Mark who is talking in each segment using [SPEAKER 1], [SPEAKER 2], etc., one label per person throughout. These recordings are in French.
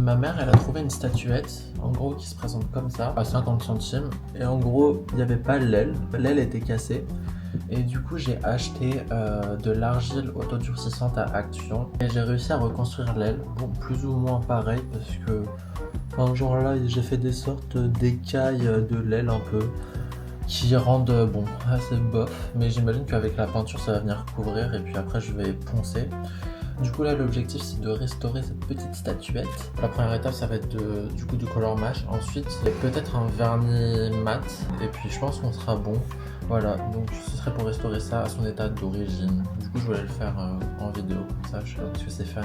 [SPEAKER 1] Ma mère, elle a trouvé une statuette, en gros, qui se présente comme ça, à 50 centimes. Et en gros, il n'y avait pas l'aile. L'aile était cassée. Et du coup, j'ai acheté de l'argile autodurcissante à Action. Et j'ai réussi à reconstruire l'aile. Bon, plus ou moins pareil, parce que un jour là, j'ai fait des sortes d'écailles de l'aile un peu, qui rendent, bon, assez bof. Mais j'imagine qu'avec la peinture, ça va venir couvrir. Et puis après, je vais poncer. Du coup là l'objectif c'est de restaurer cette petite statuette. La première étape ça va être du coup du color mash. Ensuite c'est peut-être un vernis mat. Et puis je pense qu'on sera bon. Voilà, donc ce serait pour restaurer ça à son état d'origine. Du coup je voulais le faire en vidéo comme ça, je sais pas parce que c'est fun.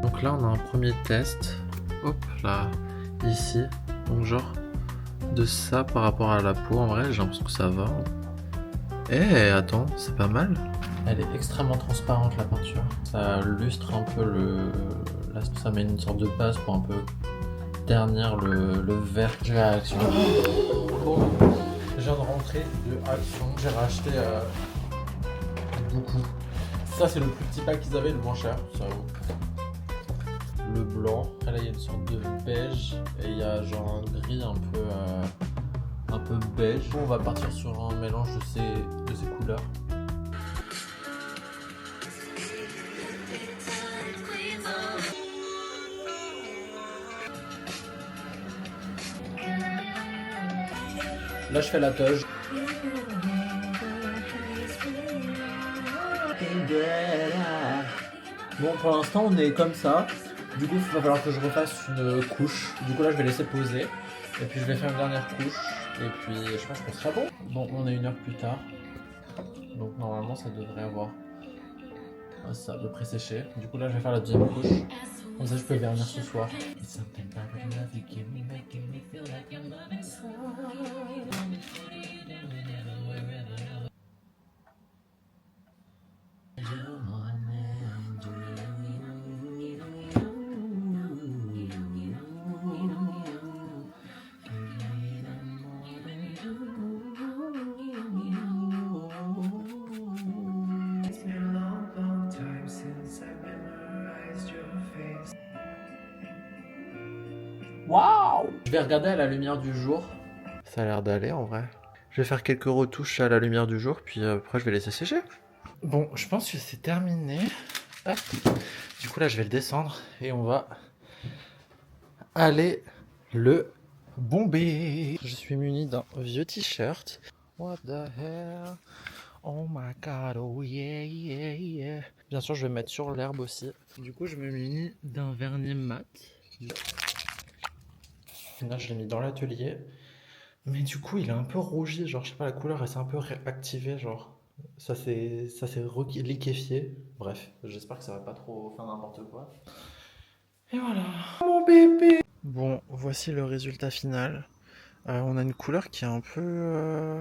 [SPEAKER 1] Donc là on a un premier test. Hop là, ici. Donc genre de ça par rapport à la peau en vrai j'ai l'impression que ça va. Eh, attends, c'est pas mal. Elle est extrêmement transparente la peinture. Ça lustre un peu là, ça met une sorte de base pour un peu ternir le vert. Je vais à Action. Bon, je viens de rentrer de Action. J'ai racheté beaucoup. Ça, c'est le plus petit pack qu'ils avaient, le moins cher. Ça vaut. Le blanc. Après, là, il y a une sorte de beige. Et il y a genre un gris un peu beige. On va partir sur un mélange de ces couleurs. Là je fais la toge. Bon pour l'instant on est comme ça. Du coup il va falloir que je refasse une couche. Du coup là je vais laisser poser. Et puis je vais faire une dernière couche. Et puis je pense qu'on sera bon. Bon on est 1 heure plus tard. Donc normalement ça devrait avoir ça à peu près séché. Du coup là je vais faire la deuxième couche. Comme ça je peux vernir ce soir. Waouh! Je vais regarder à la lumière du jour. Ça a l'air d'aller en vrai. Je vais faire quelques retouches à la lumière du jour, puis après je vais laisser sécher. Bon, je pense que c'est terminé. Hop. Du coup là je vais le descendre et on va aller le bomber. Je suis muni d'un vieux t-shirt. What the hell? Oh my god, oh yeah, yeah, yeah. Bien sûr, je vais mettre sur l'herbe aussi. Du coup, je me munis d'un vernis mat. Là, je l'ai mis dans l'atelier. Mais du coup, il est un peu rougi. Genre, je sais pas, la couleur, elle s'est un peu réactivée. Genre, ça s'est liquéfié. Bref, j'espère que ça va pas trop faire n'importe quoi. Et voilà. Mon bébé! Bon, voici le résultat final. On a une couleur qui est un peu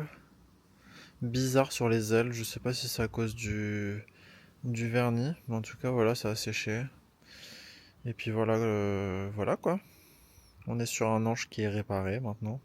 [SPEAKER 1] bizarre sur les ailes. Je sais pas si c'est à cause du vernis. Mais en tout cas, voilà, ça a séché. Et puis voilà, voilà quoi. On est sur un ange qui est réparé maintenant.